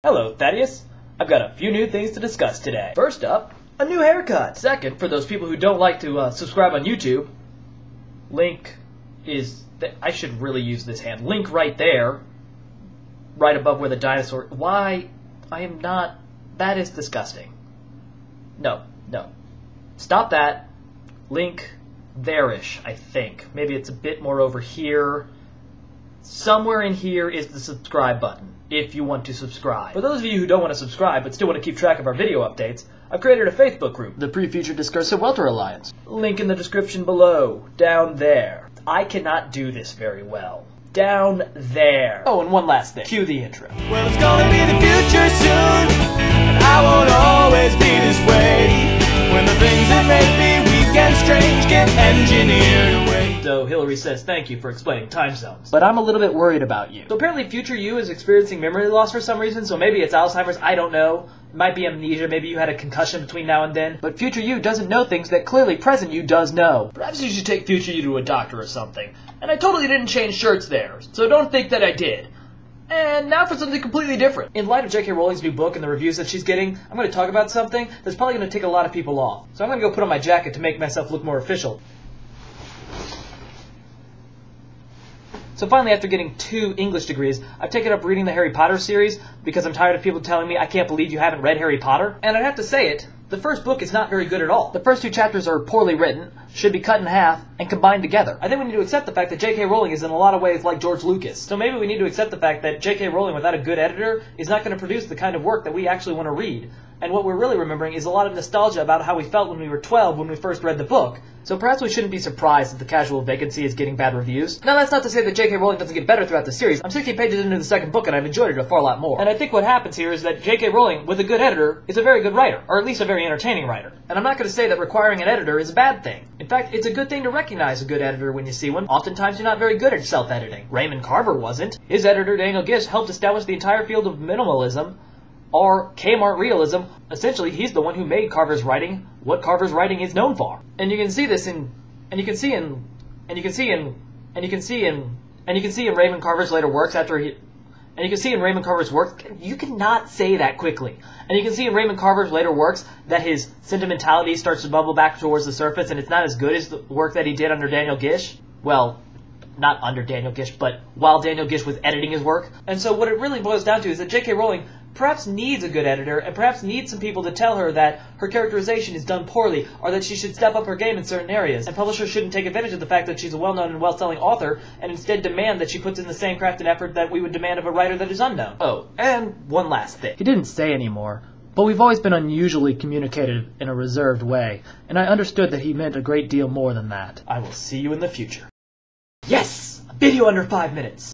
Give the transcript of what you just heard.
Hello, Thaddeus. I've got a few new things to discuss today. First up, a new haircut. Second, for those people who don't like to subscribe on YouTube, link is... I should really use this hand. Link right there, right above where the dinosaur... Why? I am not... That is disgusting. No. Stop that. Link there-ish, I think. Maybe it's a bit more over here. Somewhere in here is the subscribe button, if you want to subscribe. For those of you who don't want to subscribe, but still want to keep track of our video updates, I've created a Facebook group, the Pre-Future Discursive Welter Alliance. Link in the description below, down there. I cannot do this very well. Down there. Oh, and one last thing. Cue the intro. Well, it's gonna be the future soon, and I won't always be this way. When the things that make me weak and strange get engineered away. So Hillary says thank you for explaining time zones. But I'm a little bit worried about you. So apparently future you is experiencing memory loss for some reason, so maybe it's Alzheimer's, I don't know. It might be amnesia, maybe you had a concussion between now and then. But future you doesn't know things that clearly present you does know. Perhaps you should take future you to a doctor or something. And I totally didn't change shirts there, so don't think that I did. And now for something completely different. In light of J.K. Rowling's new book and the reviews that she's getting, I'm going to talk about something that's probably going to tick a lot of people off. So I'm going to go put on my jacket to make myself look more official. So finally, after getting 2 English degrees, I've taken up reading the Harry Potter series because I'm tired of people telling me I can't believe you haven't read Harry Potter. And I'd have to say it, the first book is not very good at all. The first 2 chapters are poorly written, should be cut in half, and combined together. I think we need to accept the fact that J.K. Rowling is in a lot of ways like George Lucas. So maybe we need to accept the fact that J.K. Rowling without a good editor is not going to produce the kind of work that we actually want to read. And what we're really remembering is a lot of nostalgia about how we felt when we were 12 when we first read the book. So perhaps we shouldn't be surprised that the casual vacancy is getting bad reviews. Now that's not to say that J.K. Rowling doesn't get better throughout the series. I'm 16 pages into the second book and I've enjoyed it a far lot more. And I think what happens here is that J.K. Rowling, with a good editor, is a very good writer. Or at least a very entertaining writer. And I'm not going to say that requiring an editor is a bad thing. In fact, it's a good thing to recognize a good editor when you see one. Oftentimes you're not very good at self-editing. Raymond Carver wasn't. His editor, Daniel Gish, helped establish the entire field of minimalism, or Kmart realism. Essentially, he's the one who made Carver's writing what Carver's writing is known for. And you can see this in Raymond Carver's later works and you can see in Raymond Carver's works, you cannot say that quickly. And you can see in Raymond Carver's later works that his sentimentality starts to bubble back towards the surface and it's not as good as the work that he did under Daniel Gish. Well, not under Daniel Gish, but while Daniel Gish was editing his work. And so what it really boils down to is that J.K. Rowling perhaps needs a good editor, and perhaps needs some people to tell her that her characterization is done poorly, or that she should step up her game in certain areas. And publishers shouldn't take advantage of the fact that she's a well-known and well-selling author, and instead demand that she puts in the same craft and effort that we would demand of a writer that is unknown. Oh, and one last thing. He didn't say anymore, but we've always been unusually communicative in a reserved way, and I understood that he meant a great deal more than that. I will see you in the future. Yes! A video under 5 minutes!